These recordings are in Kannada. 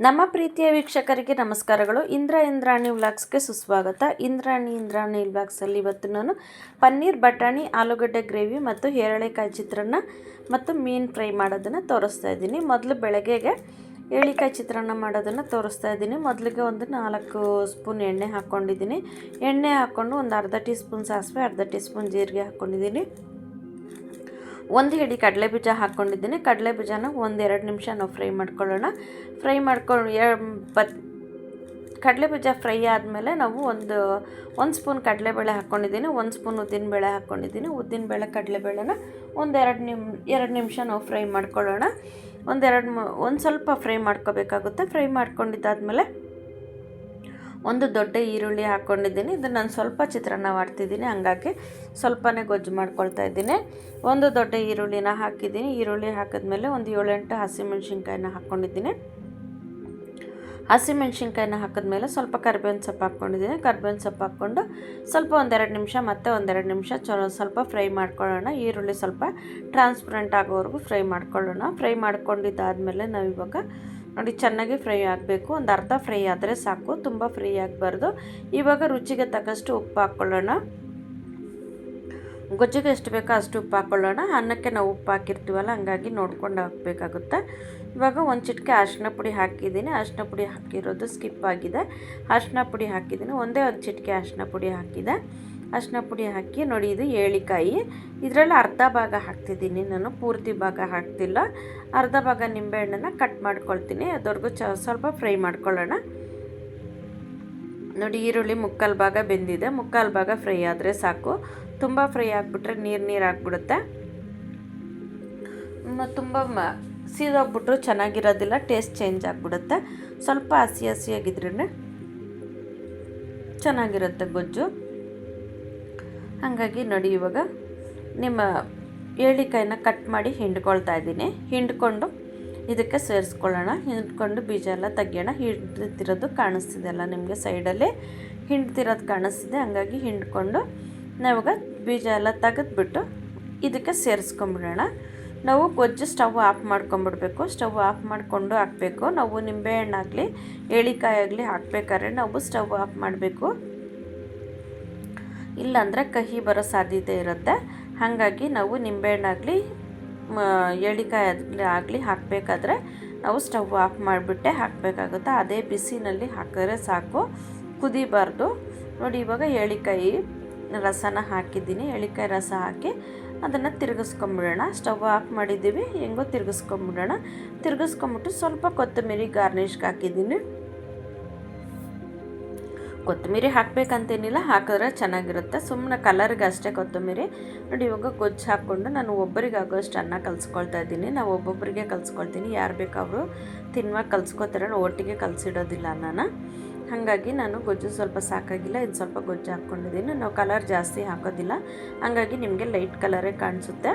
ನಮ್ಮ ಪ್ರೀತಿಯ ವೀಕ್ಷಕರಿಗೆ ನಮಸ್ಕಾರಗಳು. ಇಂದ್ರಾಣಿ ವ್ಲಾಗ್ಸ್ಗೆ ಸುಸ್ವಾಗತ. ಇಂದ್ರಾಣಿ ವ್ಲಾಗ್ಸಲ್ಲಿ ಇವತ್ತು ನಾನು ಪನ್ನೀರ್ ಬಟಾಣಿ ಆಲೂಗಡ್ಡೆ ಗ್ರೇವಿ ಮತ್ತು ಹೇರಳೆಕಾಯಿ ಚಿತ್ರಾನ್ನ ಮತ್ತು ಮೀನು ಫ್ರೈ ಮಾಡೋದನ್ನು ತೋರಿಸ್ತಾ ಇದ್ದೀನಿ. ಮೊದಲು ಬೆಳಗ್ಗೆಗೆ ಏಳಿಕಾಯಿ ಚಿತ್ರಾನ್ನ ಮಾಡೋದನ್ನು ತೋರಿಸ್ತಾ ಇದ್ದೀನಿ. ಮೊದಲಿಗೆ ಒಂದು 4 ಸ್ಪೂನ್ ಎಣ್ಣೆ ಹಾಕ್ಕೊಂಡಿದ್ದೀನಿ. ಎಣ್ಣೆ ಹಾಕ್ಕೊಂಡು ಒಂದು ಅರ್ಧ ಟೀ ಸ್ಪೂನ್ ಸಾಸಿವೆ, ಅರ್ಧ ಟೀ ಸ್ಪೂನ್ ಜೀರಿಗೆ ಹಾಕ್ಕೊಂಡಿದ್ದೀನಿ. ಒಂದು ಹಿಡಿ ಕಡಲೆಬೀಜ ಹಾಕ್ಕೊಂಡಿದ್ದೀನಿ. ಕಡಲೆಬೀಜನ 1-2 ನಿಮಿಷ ನಾವು ಫ್ರೈ ಮಾಡ್ಕೊಳ್ಳೋಣ. ಫ್ರೈ ಮಾಡ್ಕೊಂಡು ಕಡಲೆಬೀಜ ಫ್ರೈ ಆದಮೇಲೆ ನಾವು ಒಂದು ಸ್ಪೂನ್ ಕಡಲೆಬೇಳೆ ಹಾಕ್ಕೊಂಡಿದ್ದೀನಿ, 1 ಸ್ಪೂನ್ ಉದ್ದಿನಬೇಳೆ ಹಾಕ್ಕೊಂಡಿದ್ದೀನಿ. ಉದ್ದಿನಬೇಳೆ ಕಡಲೆಬೇಳೆನ 2 ನಿಮಿಷ ನಾವು ಫ್ರೈ ಮಾಡ್ಕೊಳ್ಳೋಣ. ಒಂದು ಸ್ವಲ್ಪ ಫ್ರೈ ಮಾಡ್ಕೋಬೇಕಾಗುತ್ತೆ. ಫ್ರೈ ಮಾಡ್ಕೊಂಡಿದ್ದಾದಮೇಲೆ ಒಂದು ದೊಡ್ಡ ಈರುಳ್ಳಿ ಹಾಕ್ಕೊಂಡಿದ್ದೀನಿ. ಇದನ್ನು ನಾನು ಸ್ವಲ್ಪ ಚಿತ್ರಾನ್ನ ಮಾಡ್ತಿದ್ದೀನಿ, ಹಂಗಾಗಿ ಸ್ವಲ್ಪನೇ ಗೊಜ್ಜು ಮಾಡ್ಕೊಳ್ತಾ ಇದ್ದೀನಿ. ಒಂದು ದೊಡ್ಡ ಈರುಳ್ಳಿನ ಹಾಕಿದ್ದೀನಿ. ಈರುಳ್ಳಿ ಹಾಕಿದ್ಮೇಲೆ ಒಂದು 7-8 ಹಸಿಮೆಣ್ಸಿನ್ಕಾಯಿನ ಹಾಕ್ಕೊಂಡಿದ್ದೀನಿ. ಹಸಿಮೆಣ್ಸಿನ್ಕಾಯಿನ ಹಾಕಿದ್ಮೇಲೆ ಸ್ವಲ್ಪ ಕರಿಬೇವಿನ ಸೊಪ್ಪು ಹಾಕ್ಕೊಂಡಿದ್ದೀನಿ. ಕರಿಬೇವಿನ ಸೊಪ್ಪು ಹಾಕ್ಕೊಂಡು ಸ್ವಲ್ಪ 1-2 ನಿಮಿಷ ಮತ್ತೆ 1-2 ನಿಮಿಷ ಸ್ವಲ್ಪ ಫ್ರೈ ಮಾಡ್ಕೊಳ್ಳೋಣ. ಈರುಳ್ಳಿ ಸ್ವಲ್ಪ ಟ್ರಾನ್ಸ್ಪರೆಂಟ್ ಆಗೋವರೆಗೂ ಫ್ರೈ ಮಾಡ್ಕೊಳ್ಳೋಣ. ಫ್ರೈ ಮಾಡ್ಕೊಂಡಿದ್ದಾದಮೇಲೆ ನಾವಿವಾಗ ನೋಡಿ ಚೆನ್ನಾಗಿ ಫ್ರೈ ಆಗಬೇಕು. ಒಂದು ಅರ್ಧ ಫ್ರೈ ಆದರೆ ಸಾಕು, ತುಂಬ ಫ್ರೈ ಆಗಬಾರ್ದು. ಇವಾಗ ರುಚಿಗೆ ತಕ್ಕಷ್ಟು ಉಪ್ಪು ಹಾಕ್ಕೊಳ್ಳೋಣ. ಗೊಜ್ಜಿಗೆ ಎಷ್ಟು ಬೇಕೋ ಅಷ್ಟು ಉಪ್ಪು ಹಾಕ್ಕೊಳ್ಳೋಣ. ಅನ್ನಕ್ಕೆ ನಾವು ಉಪ್ಪು ಹಾಕಿರ್ತೀವಲ್ಲ, ಹಂಗಾಗಿ ನೋಡ್ಕೊಂಡು ಹಾಕಬೇಕಾಗುತ್ತೆ. ಇವಾಗ ಒಂದು ಚಿಟಿಕೆ ಅರಿಶಿನ ಪುಡಿ ಹಾಕಿದ್ದೀನಿ. ಅರಿಶಿನ ಪುಡಿ ಹಾಕಿರೋದು ಸ್ಕಿಪ್ ಆಗಿದೆ. ಅರಿಶಿನ ಪುಡಿ ಹಾಕಿದ್ದೀನಿ. ಒಂದೇ ಒಂದು ಚಿಟಿಕೆ ಅರಿಶಿನ ಪುಡಿ ಹಾಕಿದೆ. ಅರಿಶಿನ ಪುಡಿ ಹಾಕಿ ನೋಡಿ, ಇದು ಏಳಿಕಾಯಿ. ಇದರಲ್ಲಿ ಅರ್ಧ ಭಾಗ ಹಾಕ್ತಿದ್ದೀನಿ ನಾನು, ಪೂರ್ತಿ ಭಾಗ ಹಾಕ್ತಿಲ್ಲ. ಅರ್ಧ ಭಾಗ ನಿಂಬೆಹಣ್ಣನ್ನು ಕಟ್ ಮಾಡ್ಕೊಳ್ತೀನಿ. ಅದ್ವರೆಗೂ ಸ್ವಲ್ಪ ಫ್ರೈ ಮಾಡ್ಕೊಳ್ಳೋಣ. ನೋಡಿ, ಈರುಳ್ಳಿ ಮುಕ್ಕಾಲು ಭಾಗ ಬೆಂದಿದೆ. ಮುಕ್ಕಾಲು ಭಾಗ ಫ್ರೈ ಆದರೆ ಸಾಕು. ತುಂಬ ಫ್ರೈ ಆಗಿಬಿಟ್ರೆ ನೀರು ಆಗಿಬಿಡುತ್ತೆ. ತುಂಬ ಸೀದೋಗ್ಬಿಟ್ರು ಚೆನ್ನಾಗಿರೋದಿಲ್ಲ, ಟೇಸ್ಟ್ ಚೇಂಜ್ ಆಗಿಬಿಡುತ್ತೆ. ಸ್ವಲ್ಪ ಹಸಿಯಾಗಿದ್ರೇ ಚೆನ್ನಾಗಿರುತ್ತೆ ಗೊಜ್ಜು. ಹಾಗಾಗಿ ನೋಡಿ, ಇವಾಗ ನಿಮ್ಮ ಏಳಿಕಾಯಿನ ಕಟ್ ಮಾಡಿ ಹಿಂಡ್ಕೊಳ್ತಾ ಇದ್ದೀನಿ. ಹಿಂಡ್ಕೊಂಡು ಇದಕ್ಕೆ ಸೇರಿಸ್ಕೊಳ್ಳೋಣ. ಹಿಂಡ್ಕೊಂಡು ಬೀಜ ಎಲ್ಲ ತೆಗಿಯೋಣ. ಹಿಂಡ್ತಿರೋದು ಕಾಣಿಸ್ತಿದೆ ಅಲ್ಲ ನಿಮಗೆ, ಸೈಡಲ್ಲಿ ಹಿಂಡ್ತಿರೋದು ಕಾಣಿಸ್ತಿದೆ. ಹಂಗಾಗಿ ಹಿಂಡ್ಕೊಂಡು ನಾವಾಗ ಬೀಜ ಎಲ್ಲ ತೆಗೆದ್ಬಿಟ್ಟು ಇದಕ್ಕೆ ಸೇರಿಸ್ಕೊಂಬಿಡೋಣ. ನಾವು ಗೊಜ್ಜು ಸ್ಟವ್ ಆಫ್ ಮಾಡ್ಕೊಂಬಿಡ್ಬೇಕು. ಸ್ಟವ್ ಆಫ್ ಮಾಡಿಕೊಂಡು ಹಾಕಬೇಕು. ನಾವು ನಿಂಬೆಹಣ್ಣಾಗಲಿ ಏಳಿಕಾಯಿ ಆಗಲಿ ಹಾಕಬೇಕಾದ್ರೆ ನಾವು ಸ್ಟವ್ ಆಫ್ ಮಾಡಬೇಕು, ಇಲ್ಲಾಂದರೆ ಕಹಿ ಬರೋ ಸಾಧ್ಯತೆ ಇರುತ್ತೆ. ಹಾಗಾಗಿ ನಾವು ನಿಂಬೆಹಣ್ಣಾಗಲಿ ಏಳಿಕಾಯಿ ಆಗಲಿ ಹಾಕಬೇಕಾದ್ರೆ ನಾವು ಸ್ಟವ್ ಆಫ್ ಮಾಡಿಬಿಟ್ಟೆ ಹಾಕಬೇಕಾಗುತ್ತೆ. ಅದೇ ಬಿಸಿನಲ್ಲಿ ಹಾಕಿದ್ರೆ ಸಾಕು, ಕುದಿಬಾರ್ದು. ನೋಡಿ, ಇವಾಗ ಏಳಿಕಾಯಿ ರಸನ ಹಾಕಿದ್ದೀನಿ. ಏಳಿಕಾಯಿ ರಸ ಹಾಕಿ ಅದನ್ನು ತಿರುಗಿಸ್ಕೊಂಬಿಡೋಣ. ಸ್ಟವ್ ಆಫ್ ಮಾಡಿದ್ದೀವಿ, ಹೆಂಗೋ ತಿರುಗಿಸ್ಕೊಂಬಿಡೋಣ. ತಿರುಗಿಸ್ಕೊಂಬಿಟ್ಟು ಸ್ವಲ್ಪ ಕೊತ್ತಂಬರಿ ಗಾರ್ನಿಷ್ಗೆ ಹಾಕಿದ್ದೀನಿ. ಕೊತ್ತಂಬರಿ ಹಾಕಬೇಕಂತೇನಿಲ್ಲ, ಹಾಕಿದ್ರೆ ಚೆನ್ನಾಗಿರುತ್ತೆ. ಸುಮ್ಮನೆ ಕಲರ್ಗೆ ಅಷ್ಟೇ ಕೊತ್ತಂಬರಿ. ನೋಡಿ, ಇವಾಗ ಗೊಜ್ಜು ಹಾಕ್ಕೊಂಡು ನಾನು ಒಬ್ಬರಿಗೆ ಆಗೋಷ್ಟು ಅನ್ನ ಕಲಿಸ್ಕೊಳ್ತಾ ಇದ್ದೀನಿ. ನಾವು ಒಬ್ಬೊಬ್ಬರಿಗೆ ಕಲಿಸ್ಕೊಳ್ತೀನಿ. ಯಾರು ಬೇಕಾದರೂ ತಿನ್ನುವಾಗ ಕಲಿಸ್ಕೊತಾರೆ, ಒಟ್ಟಿಗೆ ಕಲಿಸಿಡೋದಿಲ್ಲ ಅನ್ನನ. ಹಾಗಾಗಿ ನಾನು ಗೊಜ್ಜು ಸ್ವಲ್ಪ ಸಾಕಾಗಿಲ್ಲ, ಇದು ಸ್ವಲ್ಪ ಗೊಜ್ಜು ಹಾಕ್ಕೊಂಡಿದ್ದೀನಿ. ನಾವು ಕಲರ್ ಜಾಸ್ತಿ ಹಾಕೋದಿಲ್ಲ, ಹಾಗಾಗಿ ನಿಮಗೆ ಲೈಟ್ ಕಲರೇ ಕಾಣಿಸುತ್ತೆ.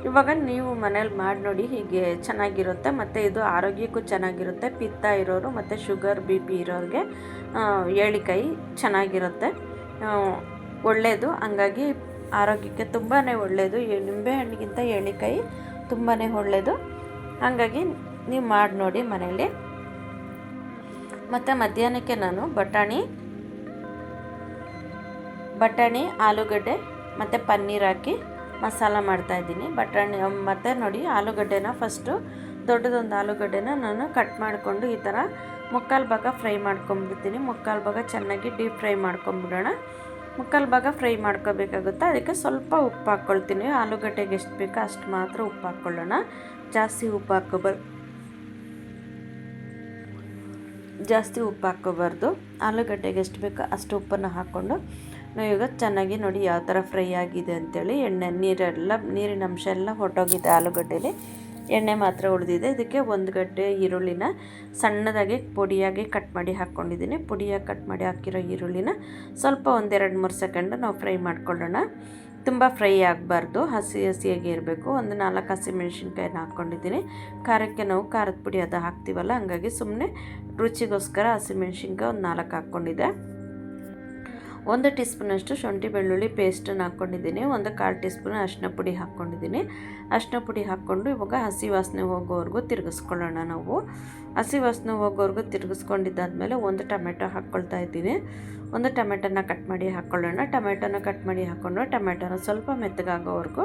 ಇವಾಗ ನೀವು ಮನೇಲಿ ಮಾಡಿ ನೋಡಿ, ಹೀಗೆ ಚೆನ್ನಾಗಿರುತ್ತೆ. ಮತ್ತು ಇದು ಆರೋಗ್ಯಕ್ಕೂ ಚೆನ್ನಾಗಿರುತ್ತೆ. ಪಿತ್ತ ಇರೋರು ಮತ್ತು ಶುಗರ್ BP ಇರೋರಿಗೆ ಏಳಿಕಾಯಿ ಚೆನ್ನಾಗಿರುತ್ತೆ, ಒಳ್ಳೆಯದು. ಹಂಗಾಗಿ ಆರೋಗ್ಯಕ್ಕೆ ತುಂಬಾ ಒಳ್ಳೆಯದು. ನಿಂಬೆಹಣ್ಣಿಗಿಂತ ಏಳಿಕಾಯಿ ತುಂಬಾ ಒಳ್ಳೆಯದು. ಹಾಗಾಗಿ ನೀವು ಮಾಡಿ ನೋಡಿ ಮನೇಲಿ. ಮತ್ತು ಮಧ್ಯಾಹ್ನಕ್ಕೆ ನಾನು ಬಟಾಣಿ ಆಲೂಗಡ್ಡೆ ಮತ್ತು ಪನ್ನೀರ್ ಹಾಕಿ ಮಸಾಲ ಮಾಡ್ತಾಯಿದ್ದೀನಿ. ಬಟಾಣಿ ಮತ್ತು ನೋಡಿ, ಆಲೂಗಡ್ಡೆನ ಫಸ್ಟು ದೊಡ್ಡದೊಂದು ಆಲೂಗಡ್ಡೆನ ನಾನು ಕಟ್ ಮಾಡಿಕೊಂಡು ಈ ಥರ ಮುಕ್ಕಾಲು ಭಾಗ ಫ್ರೈ ಮಾಡ್ಕೊಂಬಿಡ್ತೀನಿ. ಮುಕ್ಕಾಲು ಭಾಗ ಚೆನ್ನಾಗಿ ಡೀಪ್ ಫ್ರೈ ಮಾಡ್ಕೊಂಬಿಡೋಣ. ಮುಕ್ಕಾಲು ಭಾಗ ಫ್ರೈ ಮಾಡ್ಕೋಬೇಕಾಗುತ್ತೆ. ಅದಕ್ಕೆ ಸ್ವಲ್ಪ ಉಪ್ಪು ಹಾಕ್ಕೊಳ್ತೀನಿ. ಆಲೂಗಡ್ಡೆಗೆ ಎಷ್ಟು ಬೇಕೋ ಅಷ್ಟು ಮಾತ್ರ ಉಪ್ಪು ಹಾಕ್ಕೊಳ್ಳೋಣ, ಜಾಸ್ತಿ ಉಪ್ಪು ಹಾಕ್ಕೋಬಾರ್ದು. ಆಲೂಗಡ್ಡೆಗೆ ಎಷ್ಟು ಬೇಕೋ ಅಷ್ಟು ಉಪ್ಪನ್ನು ಹಾಕ್ಕೊಂಡು ನಾವೀಗ ಚೆನ್ನಾಗಿ ನೋಡಿ ಯಾವ ಥರ ಫ್ರೈ ಆಗಿದೆ ಅಂಥೇಳಿ. ನೀರಿನ ಅಂಶ ಎಲ್ಲ ಹೊರಟೋಗಿದೆ ಆಲೂಗಡ್ಡೆಯಲ್ಲಿ, ಎಣ್ಣೆ ಮಾತ್ರ ಉಳಿದಿದೆ. ಇದಕ್ಕೆ 1 ಗಡ್ಡೆ ಈರುಳ್ಳಿನ ಸಣ್ಣದಾಗಿ ಪುಡಿಯಾಗಿ ಕಟ್ ಮಾಡಿ ಹಾಕ್ಕೊಂಡಿದ್ದೀನಿ. ಪುಡಿಯಾಗಿ ಕಟ್ ಮಾಡಿ ಹಾಕಿರೋ ಈರುಳ್ಳಿನ ಸ್ವಲ್ಪ 1-2-3 ಸೆಕೆಂಡ್ ನಾವು ಫ್ರೈ ಮಾಡ್ಕೊಳ್ಳೋಣ. ತುಂಬ ಫ್ರೈ ಆಗಬಾರ್ದು, ಹಸಿಯಾಗಿ ಇರಬೇಕು. ಒಂದು 4 ಹಸಿಮೆಣ್ಸಿನ್ಕಾಯಿನ ಹಾಕ್ಕೊಂಡಿದ್ದೀನಿ. ಖಾರಕ್ಕೆ ನಾವು ಖಾರದ ಪುಡಿ ಅದು ಹಾಕ್ತೀವಲ್ಲ, ಹಂಗಾಗಿ ಸುಮ್ಮನೆ ರುಚಿಗೋಸ್ಕರ ಹಸಿಮೆಣ್ಸಿನ್ಕಾಯಿ ಒಂದು 4 ಹಾಕ್ಕೊಂಡಿದ್ದೆ. 1 ಟೀ ಸ್ಪೂನಷ್ಟು ಶುಂಠಿ ಬೆಳ್ಳುಳ್ಳಿ ಪೇಸ್ಟನ್ನು ಹಾಕ್ಕೊಂಡಿದ್ದೀನಿ, 1/4 ಟೀ ಸ್ಪೂನ್ ಅರಿಶಿನ ಪುಡಿ ಹಾಕ್ಕೊಂಡಿದ್ದೀನಿ. ಅರಿಶಿನ ಪುಡಿ ಹಾಕ್ಕೊಂಡು ಇವಾಗ ಹಸಿ ವಾಸನೆ ಹೋಗೋವರೆಗೂ ತಿರುಗಿಸ್ಕೊಳ್ಳೋಣ. ನಾವು ಹಸಿ ವಾಸನೆ ಹೋಗೋವರೆಗೂ ತಿರುಗಿಸ್ಕೊಂಡಿದ್ದಾದಮೇಲೆ 1 ಟೊಮೆಟೊ ಹಾಕ್ಕೊಳ್ತಾ ಇದ್ದೀನಿ. 1 ಟೊಮೆಟೊನ ಕಟ್ ಮಾಡಿ ಹಾಕ್ಕೊಳ್ಳೋಣ. ಟೊಮೆಟೊನ ಕಟ್ ಮಾಡಿ ಹಾಕ್ಕೊಂಡು ಟೊಮೆಟೊನ ಸ್ವಲ್ಪ ಮೆತ್ತಗಾಗೋವರೆಗೂ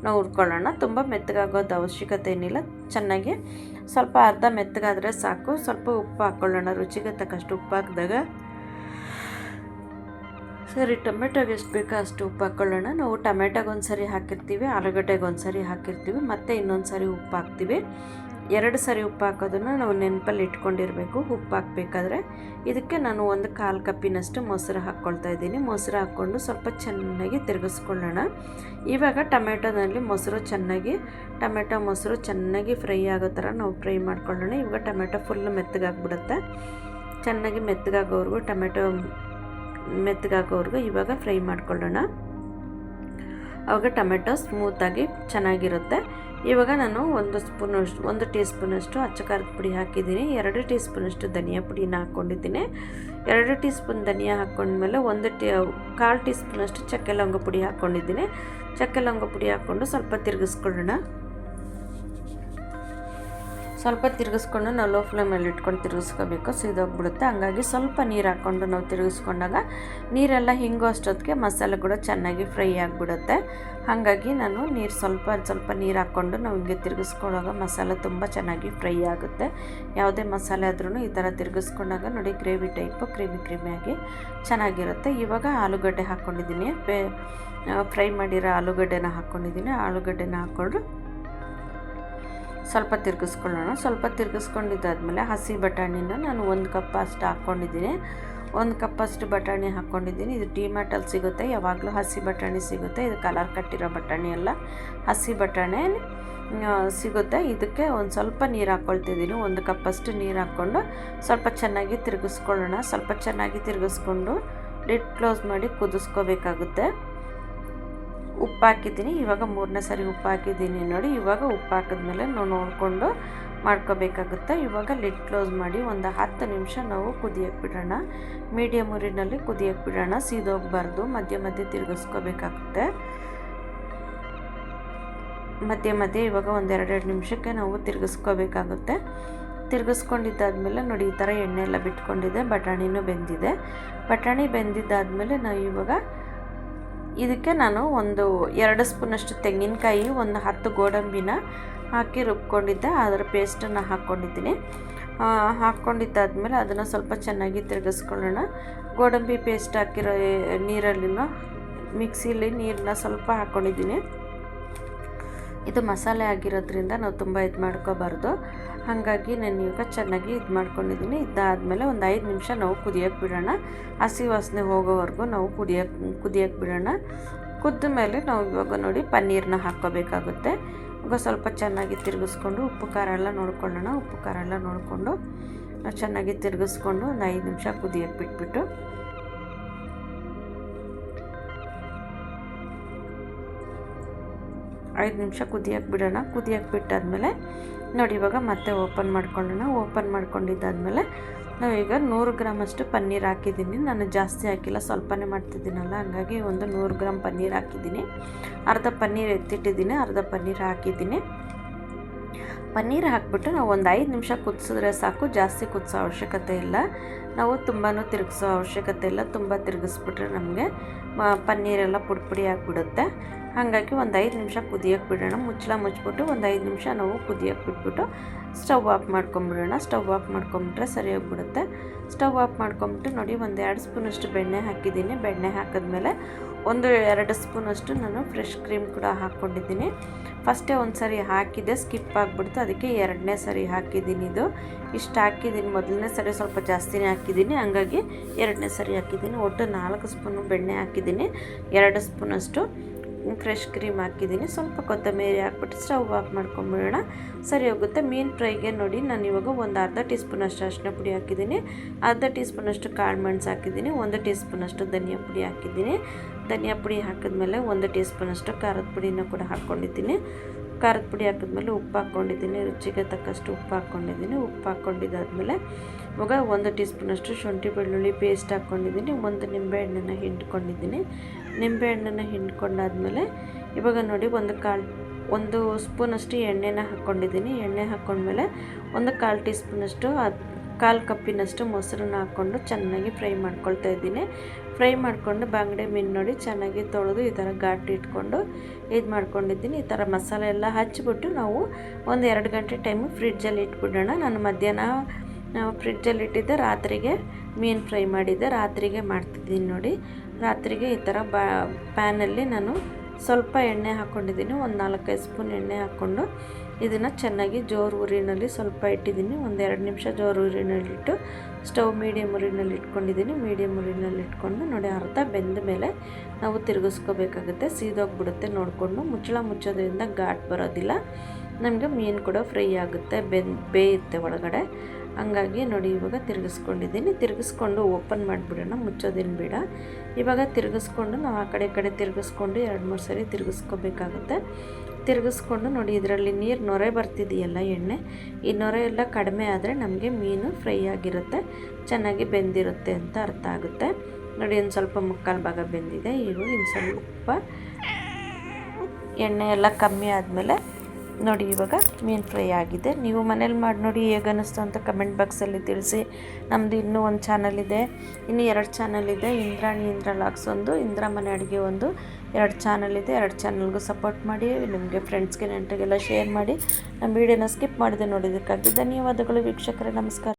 ನಾವು ಹುರ್ಕೊಳ್ಳೋಣ. ತುಂಬ ಮೆತ್ತಗಾಗೋದು ಅವಶ್ಯಕತೆ ಏನಿಲ್ಲ, ಚೆನ್ನಾಗಿ ಸ್ವಲ್ಪ ಅರ್ಧ ಮೆತ್ತಗಾದರೆ ಸಾಕು. ಸ್ವಲ್ಪ ಉಪ್ಪು ಹಾಕ್ಕೊಳ್ಳೋಣ, ರುಚಿಗೆ ತಕ್ಕಷ್ಟು ಉಪ್ಪು ಹಾಕಿದಾಗ ಸರಿ. ಟೊಮೆಟೊಗೆ ಎಷ್ಟು ಬೇಕೋ ಅಷ್ಟು ಉಪ್ಪು ಹಾಕ್ಕೊಳ್ಳೋಣ. ನಾವು ಟೊಮೆಟೊಗೆ ಒಂದು ಸರಿ ಹಾಕಿರ್ತೀವಿ, ಆಲೂಗಡ್ಡೆಗೆ ಒಂದು ಸರಿ ಹಾಕಿರ್ತೀವಿ, ಮತ್ತು ಇನ್ನೊಂದು ಸರಿ ಉಪ್ಪು ಹಾಕ್ತೀವಿ. 2 ಸರಿ ಉಪ್ಪು ಹಾಕೋದನ್ನು ನಾವು ನೆನಪಲ್ಲಿ ಇಟ್ಕೊಂಡಿರಬೇಕು ಉಪ್ಪು ಹಾಕಬೇಕಾದ್ರೆ. ಇದಕ್ಕೆ ನಾನು 1/4 ಕಪ್ಪಿನಷ್ಟು ಮೊಸರು ಹಾಕ್ಕೊಳ್ತಾ ಇದ್ದೀನಿ. ಮೊಸರು ಹಾಕ್ಕೊಂಡು ಸ್ವಲ್ಪ ಚೆನ್ನಾಗಿ ತಿರುಗಿಸ್ಕೊಳ್ಳೋಣ. ಇವಾಗ ಟೊಮೆಟೊನಲ್ಲಿ ಟೊಮೆಟೊ ಮೊಸರು ಚೆನ್ನಾಗಿ ಫ್ರೈ ಆಗೋ ಥರ ನಾವು ಫ್ರೈ ಮಾಡ್ಕೊಳ್ಳೋಣ. ಇವಾಗ ಟೊಮೆಟೊ ಫುಲ್ಲು ಮೆತ್ತಗಾಗ್ಬಿಡುತ್ತೆ. ಚೆನ್ನಾಗಿ ಮೆತ್ತಗಾಗೋವರೆಗೂ ಇವಾಗ ಫ್ರೈ ಮಾಡ್ಕೊಳ್ಳೋಣ. ಆವಾಗ ಟೊಮೆಟೊ ಸ್ಮೂತಾಗಿ ಚೆನ್ನಾಗಿರುತ್ತೆ. ಇವಾಗ ನಾನು 1 ಟೀ ಸ್ಪೂನಷ್ಟು ಅಚ್ಚ ಖಾರದ ಪುಡಿ ಹಾಕಿದ್ದೀನಿ, 2 ಟೀ ಸ್ಪೂನಷ್ಟು ಧನಿಯಾ ಪುಡಿನ ಹಾಕ್ಕೊಂಡಿದ್ದೀನಿ. 2 ಟೀ ಸ್ಪೂನ್ ಧನಿಯಾ ಹಾಕ್ಕೊಂಡ್ಮೇಲೆ 1/4 ಟೀ ಸ್ಪೂನಷ್ಟು ಚಕ್ಕೆ ಲವಂಗ ಪುಡಿ ಹಾಕ್ಕೊಂಡಿದ್ದೀನಿ. ಚಕ್ಕೆ ಲವಂಗ ಪುಡಿ ಹಾಕ್ಕೊಂಡು ಸ್ವಲ್ಪ ತಿರುಗಿಸ್ಕೊಳ್ಳೋಣ. ಸ್ವಲ್ಪ ತಿರುಗಿಸ್ಕೊಂಡು ನಾವು ಲೋ ಫ್ಲೇಮಲ್ಲಿ ಇಟ್ಕೊಂಡು ತಿರುಗಿಸ್ಕೋಬೇಕು, ಸಿದೋಗ್ಬಿಡುತ್ತೆ. ಹಂಗಾಗಿ ಸ್ವಲ್ಪ ನೀರು ಹಾಕ್ಕೊಂಡು ನಾವು ತಿರುಗಿಸ್ಕೊಂಡಾಗ ನೀರೆಲ್ಲ ಹಿಂಗೋ ಅಷ್ಟೊತ್ತಿಗೆ ಮಸಾಲೆ ಕೂಡ ಚೆನ್ನಾಗಿ ಫ್ರೈ ಆಗಿಬಿಡುತ್ತೆ. ಹಾಗಾಗಿ ನಾನು ಸ್ವಲ್ಪ ನೀರು ಹಾಕ್ಕೊಂಡು ನಾವು ಹಿಂಗೆ ತಿರುಗಿಸ್ಕೊಳ್ಳೋವಾಗ ಮಸಾಲೆ ತುಂಬ ಚೆನ್ನಾಗಿ ಫ್ರೈ ಆಗುತ್ತೆ. ಯಾವುದೇ ಮಸಾಲೆ ಆದ್ರೂ ಈ ಥರ ತಿರುಗಿಸ್ಕೊಂಡಾಗ ನೋಡಿ ಗ್ರೇವಿ ಟೈಪು ಕ್ರೀಮಿಯಾಗಿ ಚೆನ್ನಾಗಿರುತ್ತೆ. ಇವಾಗ ಆಲೂಗಡ್ಡೆ ಹಾಕ್ಕೊಂಡಿದ್ದೀನಿ, ಫ್ರೈ ಮಾಡಿರೋ ಆಲೂಗಡ್ಡೆನ ಹಾಕ್ಕೊಂಡು ಸ್ವಲ್ಪ ತಿರುಗಿಸ್ಕೊಳ್ಳೋಣ. ಸ್ವಲ್ಪ ತಿರುಗಿಸ್ಕೊಂಡಿದ್ದಾದಮೇಲೆ ಹಸಿ ಬಟಾಣಿನ ನಾನು 1 ಕಪ್ ಅಷ್ಟು ಹಾಕ್ಕೊಂಡಿದ್ದೀನಿ. 1 ಕಪ್ ಅಷ್ಟು ಬಟಾಣಿ ಹಾಕ್ಕೊಂಡಿದ್ದೀನಿ. ಇದು ಡಿಮಾರ್ಟಲ್ಲಿ ಸಿಗುತ್ತೆ, ಯಾವಾಗಲೂ ಹಸಿ ಬಟಾಣಿ ಸಿಗುತ್ತೆ. ಇದು ಕಲರ್ ಕಟ್ಟಿರೋ ಬಟಾಣಿ ಅಲ್ಲ, ಹಸಿ ಬಟಾಣಿ ಸಿಗುತ್ತೆ. ಇದಕ್ಕೆ ಒಂದು ಸ್ವಲ್ಪ ನೀರು ಹಾಕ್ಕೊಳ್ತಿದ್ದೀನಿ. 1 ಕಪ್ ಅಷ್ಟು ನೀರು ಹಾಕ್ಕೊಂಡು ಸ್ವಲ್ಪ ಚೆನ್ನಾಗಿ ತಿರುಗಿಸ್ಕೊಳ್ಳೋಣ. ಸ್ವಲ್ಪ ಚೆನ್ನಾಗಿ ತಿರುಗಿಸ್ಕೊಂಡು ಲಿಡ್ ಕ್ಲೋಸ್ ಮಾಡಿ ಕುದಿಸ್ಕೋಬೇಕಾಗುತ್ತೆ. ಉಪ್ಪು ಹಾಕಿದ್ದೀನಿ, ಇವಾಗ 3ನೇ ಸರಿ ಉಪ್ಪು ಹಾಕಿದ್ದೀನಿ ನೋಡಿ. ಇವಾಗ ಉಪ್ಪು ಹಾಕಿದ್ಮೇಲೆ ನಾವು ನೋಡಿಕೊಂಡು ಮಾಡ್ಕೋಬೇಕಾಗುತ್ತೆ. ಇವಾಗ ಲಿಡ್ ಕ್ಲೋಸ್ ಮಾಡಿ ಒಂದು 10 ನಿಮಿಷ ನಾವು ಕುದಿಯಕ್ಕೆ ಬಿಡೋಣ. ಮೀಡಿಯಮ್ ಉರಿನಲ್ಲಿ ಕುದಿಯಕ್ಕೆ ಬಿಡೋಣ, ಸೀದೋಗಬಾರ್ದು. ಮಧ್ಯೆ ತಿರುಗಿಸ್ಕೋಬೇಕಾಗುತ್ತೆ. ಮಧ್ಯೆ ಇವಾಗ ಒಂದು 2 ನಿಮಿಷಕ್ಕೆ ನಾವು ತಿರುಗಿಸ್ಕೋಬೇಕಾಗುತ್ತೆ. ತಿರುಗಿಸ್ಕೊಂಡಿದ್ದಾದಮೇಲೆ ನೋಡಿ ಈ ಥರ ಎಣ್ಣೆ ಎಲ್ಲ ಬಿಟ್ಕೊಂಡಿದೆ, ಬಟಾಣಿನೂ ಬೆಂದಿದೆ. ಬಟಾಣಿ ಬೆಂದಿದ್ದಾದಮೇಲೆ ನಾವು ಇವಾಗ ಇದಕ್ಕೆ ನಾನು 2 ಸ್ಪೂನಷ್ಟು ತೆಂಗಿನಕಾಯಿ, 10 ಗೋಡಂಬಿನ ಹಾಕಿ ರುಬ್ಕೊಂಡಿದ್ದೆ, ಅದರ ಪೇಸ್ಟನ್ನು ಹಾಕ್ಕೊಂಡಿದ್ದೀನಿ. ಹಾಕ್ಕೊಂಡಿದ್ದಾದಮೇಲೆ ಅದನ್ನು ಸ್ವಲ್ಪ ಚೆನ್ನಾಗಿ ತಿರುಗಿಸ್ಕೊಳ್ಳೋಣ. ಗೋಡಂಬಿ ಪೇಸ್ಟ್ ಹಾಕಿರೋ ಮಿಕ್ಸಿಲಿ ನೀರನ್ನ ಸ್ವಲ್ಪ ಹಾಕ್ಕೊಂಡಿದ್ದೀನಿ. ಇದು ಮಸಾಲೆ ಆಗಿರೋದ್ರಿಂದ ನಾವು ತುಂಬ ಮಾಡ್ಕೋಬಾರ್ದು. ಹಾಗಾಗಿ ನಾನು ಇವಾಗ ಚೆನ್ನಾಗಿ ಮಾಡ್ಕೊಂಡಿದ್ದೀನಿ. ಇದಾದಮೇಲೆ ಒಂದು 5 ನಿಮಿಷ ನಾವು ಕುದಿಯೋಕ್ಕೆ ಬಿಡೋಣ. ಹಸಿ ವಾಸನೆ ಹೋಗೋವರೆಗೂ ನಾವು ಕುದಿಯೋಕ್ಕೆ ಬಿಡೋಣ. ಕುದ್ದ ಮೇಲೆ ನಾವು ಇವಾಗ ನೋಡಿ ಪನ್ನೀರನ್ನ ಹಾಕ್ಕೋಬೇಕಾಗುತ್ತೆ. ಇವಾಗ ಸ್ವಲ್ಪ ಚೆನ್ನಾಗಿ ತಿರುಗಿಸ್ಕೊಂಡು ಉಪ್ಪು ಖಾರ ಎಲ್ಲ ನೋಡಿಕೊಂಡು ಚೆನ್ನಾಗಿ ತಿರುಗಿಸ್ಕೊಂಡು ಒಂದು 5 ನಿಮಿಷ ಕುದಿಯೋಕ್ಕೆ ಬಿಟ್ಬಿಟ್ಟು ಕುದಿಯೋಕ್ಕೆ ಬಿಡೋಣ. ಕುದಿಯೋಕ್ಕೆ ಬಿಟ್ಟಾದಮೇಲೆ ನೋಡಿ ಇವಾಗ ಮತ್ತೆ ಓಪನ್ ಮಾಡ್ಕೊಳ್ಳೋಣ. ಓಪನ್ ಮಾಡ್ಕೊಂಡಿದ್ದಾದಮೇಲೆ ನಾವೀಗ 100 ಗ್ರಾಮಷ್ಟು ಪನ್ನೀರ್ ಹಾಕಿದ್ದೀನಿ. ನಾನು ಜಾಸ್ತಿ ಹಾಕಿಲ್ಲ, ಸ್ವಲ್ಪನೇ ಮಾಡ್ತಿದ್ದೀನಲ್ಲ, ಹಾಗಾಗಿ 100 ಗ್ರಾಮ್ ಪನ್ನೀರ್ ಹಾಕಿದ್ದೀನಿ. ಅರ್ಧ ಪನ್ನೀರ್ ಎತ್ತಿಟ್ಟಿದ್ದೀನಿ, ಅರ್ಧ ಪನ್ನೀರ್ ಹಾಕಿದ್ದೀನಿ. ಪನ್ನೀರ್ ಹಾಕ್ಬಿಟ್ಟು ನಾವು ಒಂದು 5 ನಿಮಿಷ ಕುದಿಸಿದ್ರೆ ಸಾಕು, ಜಾಸ್ತಿ ಕುದಿಸೋ ಅವಶ್ಯಕತೆ ಇಲ್ಲ. ನಾವು ತುಂಬಾ ತಿರುಗಿಸೋ ಅವಶ್ಯಕತೆ ಇಲ್ಲ. ತುಂಬ ತಿರುಗಿಸ್ಬಿಟ್ರೆ ನಮಗೆ ಪನ್ನೀರೆಲ್ಲ ಪುಡಿ ಆಗಿಬಿಡುತ್ತೆ. ಹಾಗಾಗಿ ಒಂದು 5 ನಿಮಿಷ ಕುದಿಯೋಕ್ಕೆ ಬಿಡೋಣ. ಮುಚ್ಚಿಬಿಟ್ಟು ಒಂದು 5 ನಿಮಿಷ ನಾವು ಕುದಿಯೋಕ್ಕೆ ಬಿಟ್ಬಿಟ್ಟು ಸ್ಟವ್ ಆಫ್ ಮಾಡ್ಕೊಂಬಿಡೋಣ. ಸ್ಟವ್ ಆಫ್ ಮಾಡ್ಕೊಂಬಿಟ್ರೆ ಸರಿ ಹೋಗ್ಬಿಡುತ್ತೆ. ಸ್ಟವ್ ಆಫ್ ಮಾಡ್ಕೊಂಬಿಟ್ಟು ನೋಡಿ ಒಂದು 2 ಸ್ಪೂನಷ್ಟು ಬೆಣ್ಣೆ ಹಾಕಿದ್ದೀನಿ. ಬೆಣ್ಣೆ ಹಾಕಿದ್ಮೇಲೆ 1-2 ಸ್ಪೂನಷ್ಟು ನಾನು ಫ್ರೆಶ್ ಕ್ರೀಮ್ ಕೂಡ ಹಾಕ್ಕೊಂಡಿದ್ದೀನಿ. ಫಸ್ಟೇ ಒಂದು ಸರಿ ಹಾಕಿದ್ದೆ, ಸ್ಕಿಪ್ ಆಗಿಬಿಡ್ತು, ಅದಕ್ಕೆ 2ನೇ ಸರಿ ಹಾಕಿದ್ದೀನಿ. ಇಷ್ಟು ಹಾಕಿದ್ದೀನಿ. ಮೊದಲನೇ ಸರಿ ಸ್ವಲ್ಪ ಜಾಸ್ತಿನೇ ಹಾಕಿದ್ದೀನಿ, ಹಂಗಾಗಿ 2ನೇ ಸರಿ ಹಾಕಿದ್ದೀನಿ. ಒಟ್ಟು 4 ಸ್ಪೂನು ಬೆಣ್ಣೆ ಹಾಕಿದ್ದೀನಿ, 2 ಸ್ಪೂನಷ್ಟು ಫ್ರೆಶ್ ಕ್ರೀಮ್ ಹಾಕಿದ್ದೀನಿ. ಸ್ವಲ್ಪ ಕೊತ್ತಂಬರಿ ಹಾಕ್ಬಿಟ್ಟು ಸ್ಟವ್ ಆಫ್ ಮಾಡ್ಕೊಂಬಿಡೋಣ, ಸರಿ ಹೋಗುತ್ತೆ. ಮೀನು ಫ್ರೈಗೆ ನೋಡಿ ನಾನು ಇವಾಗ ಒಂದು ಅರ್ಧ ಟೀ ಸ್ಪೂನಷ್ಟು ಅರಿಶಿನ ಪುಡಿ ಹಾಕಿದ್ದೀನಿ, ಅರ್ಧ ಟೀ ಸ್ಪೂನಷ್ಟು ಕಾಳು ಮೆಣಸು ಹಾಕಿದ್ದೀನಿ, 1 ಟೀ ಸ್ಪೂನಷ್ಟು ಧನಿಯಾ ಪುಡಿ ಹಾಕಿದ್ದೀನಿ. ಧನಿಯಾ ಪುಡಿ ಹಾಕಿದ್ಮೇಲೆ 1 ಟೀ ಸ್ಪೂನಷ್ಟು ಖಾರದ ಪುಡಿನ ಕೂಡ ಹಾಕ್ಕೊಂಡಿದ್ದೀನಿ. ಖಾರದ ಪುಡಿ ಹಾಕಿದ್ಮೇಲೆ ಉಪ್ಪು ಹಾಕ್ಕೊಂಡಿದ್ದೀನಿ, ರುಚಿಗೆ ತಕ್ಕಷ್ಟು ಉಪ್ಪು ಹಾಕ್ಕೊಂಡಿದ್ದೀನಿ. ಉಪ್ಪು ಹಾಕ್ಕೊಂಡಿದ್ದಾದಮೇಲೆ ಇವಾಗ 1 ಟೀ ಸ್ಪೂನಷ್ಟು ಶುಂಠಿ ಬೆಳ್ಳುಳ್ಳಿ ಪೇಸ್ಟ್ ಹಾಕ್ಕೊಂಡಿದ್ದೀನಿ. 1 ನಿಂಬೆಹಣ್ಣನ್ನು ಹಿಂಡ್ಕೊಂಡಿದ್ದೀನಿ. ನಿಂಬೆಹಣ್ಣನ್ನು ಹಿಂಡ್ಕೊಂಡಾದ್ಮೇಲೆ ಇವಾಗ ನೋಡಿ 1 ಸ್ಪೂನಷ್ಟು ಎಣ್ಣೆನ ಹಾಕ್ಕೊಂಡಿದ್ದೀನಿ. ಎಣ್ಣೆ ಹಾಕ್ಕೊಂಡ್ಮೇಲೆ 1/4 ಟೀ ಸ್ಪೂನಷ್ಟು 1/4 ಕಪ್ಪಿನಷ್ಟು ಮೊಸರನ್ನ ಹಾಕ್ಕೊಂಡು ಚೆನ್ನಾಗಿ ಫ್ರೈ ಮಾಡ್ಕೊಳ್ತಾ ಇದ್ದೀನಿ. ಫ್ರೈ ಮಾಡಿಕೊಂಡು ಬಂಗುಡೆ ಮೀನು ನೋಡಿ ಚೆನ್ನಾಗಿ ತೊಳೆದು ಈ ಥರ ಘಾಟ್ ಇಟ್ಕೊಂಡು ಇದು ಮಾಡ್ಕೊಂಡಿದ್ದೀನಿ. ಈ ಥರ ಮಸಾಲೆ ಎಲ್ಲ ಹಚ್ಚಿಬಿಟ್ಟು ನಾವು 1-2 ಗಂಟೆ ಟೈಮು ಫ್ರಿಡ್ಜಲ್ಲಿ ಇಟ್ಬಿಡೋಣ. ನಾನು ಮಧ್ಯಾಹ್ನ ಫ್ರಿಡ್ಜಲ್ಲಿ ಇಟ್ಟಿದ್ದೆ, ರಾತ್ರಿಗೆ ಮೀನು ಫ್ರೈ ಮಾಡಿದ್ದೆ, ರಾತ್ರಿಗೆ ಮಾಡ್ತಿದ್ದೀನಿ ನೋಡಿ. ರಾತ್ರಿಗೆ ಈ ಥರ ಪ್ಯಾನಲ್ಲಿ ನಾನು ಸ್ವಲ್ಪ ಎಣ್ಣೆ ಹಾಕ್ಕೊಂಡಿದ್ದೀನಿ. 4-5 ಸ್ಪೂನ್ ಎಣ್ಣೆ ಹಾಕ್ಕೊಂಡು ಇದನ್ನು ಚೆನ್ನಾಗಿ ಜೋರು ಉರಿನಲ್ಲಿ ಸ್ವಲ್ಪ ಇಟ್ಟಿದ್ದೀನಿ. 1-2 ನಿಮಿಷ ಜೋರು ಉರಿನಲ್ಲಿಟ್ಟು ಸ್ಟವ್ ಮೀಡಿಯಮ್ ಉರಿನಲ್ಲಿ ಇಟ್ಕೊಂಡಿದ್ದೀನಿ. ಮೀಡಿಯಮ್ ಉರಿನಲ್ಲಿ ಇಟ್ಕೊಂಡು ನೋಡಿ ಅರ್ಧ ಬೆಂದ ಮೇಲೆ ನಾವು ತಿರುಗಿಸ್ಕೋಬೇಕಾಗುತ್ತೆ. ಸೀದೋಗ್ಬಿಡುತ್ತೆ ನೋಡಿಕೊಂಡು. ಮುಚ್ಚೋದ್ರಿಂದ ಘಾಟ್ ಬರೋದಿಲ್ಲ, ನಮಗೆ ಮೀನು ಕೂಡ ಫ್ರೈ ಆಗುತ್ತೆ, ಬೇಯುತ್ತೆ ಒಳಗಡೆ. ಹಂಗಾಗಿ ನೋಡಿ ಇವಾಗ ತಿರುಗಿಸ್ಕೊಂಡಿದ್ದೀನಿ. ತಿರುಗಿಸ್ಕೊಂಡು ಓಪನ್ ಮಾಡಿಬಿಡೋಣ, ಮುಚ್ಚೋದೇನು ಬೇಡ. ಇವಾಗ ತಿರುಗಿಸ್ಕೊಂಡು ನಾವು ಆ ಕಡೆ ತಿರುಗಿಸ್ಕೊಂಡು 2-3 ಸರಿ ತಿರುಗಿಸ್ಕೋಬೇಕಾಗುತ್ತೆ. ತಿರುಗಿಸ್ಕೊಂಡು ನೋಡಿ ಇದರಲ್ಲಿ ನೀರು ನೊರೆ ಬರ್ತಿದೆಯಲ್ಲ ಎಣ್ಣೆ, ಈ ನೊರೆ ಎಲ್ಲ ಕಡಿಮೆ ಆದರೆ ನಮಗೆ ಮೀನು ಫ್ರೈ ಆಗಿರುತ್ತೆ, ಚೆನ್ನಾಗಿ ಬೆಂದಿರುತ್ತೆ ಅಂತ ಅರ್ಥ ಆಗುತ್ತೆ. ನೋಡಿ ಇನ್ನು ಸ್ವಲ್ಪ 3/4 ಭಾಗ ಬೆಂದಿದೆ. ಈಗ ಇನ್ನು ಸ್ವಲ್ಪ ಎಣ್ಣೆ ಎಲ್ಲ ಕಮ್ಮಿ ಆದಮೇಲೆ ನೋಡಿ ಇವಾಗ ಮೀನು ಫ್ರೈ ಆಗಿದೆ. ನೀವು ಮನೇಲಿ ಮಾಡಿ ನೋಡಿ ಹೇಗೆ ಅನ್ನಿಸ್ತು ಅಂತ ಕಮೆಂಟ್ ಬಾಕ್ಸಲ್ಲಿ ತಿಳಿಸಿ. ನಮ್ಮದು ಇನ್ನೂ 1 ಚಾನಲ್ ಇದೆ, ಇನ್ನೂ 2 ಚಾನಲ್ ಇದೆ. ಇಂದ್ರಾಣಿ ವ್ಲಾಗ್ಸ್ ಒಂದು, ಇಂದ್ರಾ ಮನೆ ಅಡುಗೆ ಒಂದು, 2 ಚಾನಲ್ ಇದೆ. 2 ಚಾನಲ್ಗೂ ಸಪೋರ್ಟ್ ಮಾಡಿ, ನಿಮಗೆ ಫ್ರೆಂಡ್ಸ್ಗೆ ನೆಂಟರಿಗೆಲ್ಲ ಶೇರ್ ಮಾಡಿ. ನಮ್ಮ ವೀಡಿಯೋನ ಸ್ಕಿಪ್ ಮಾಡಿದೆ ನೋಡಿದ್ದಕ್ಕಾಗಿ ಧನ್ಯವಾದಗಳು ವೀಕ್ಷಕರೇ. ನಮಸ್ಕಾರ.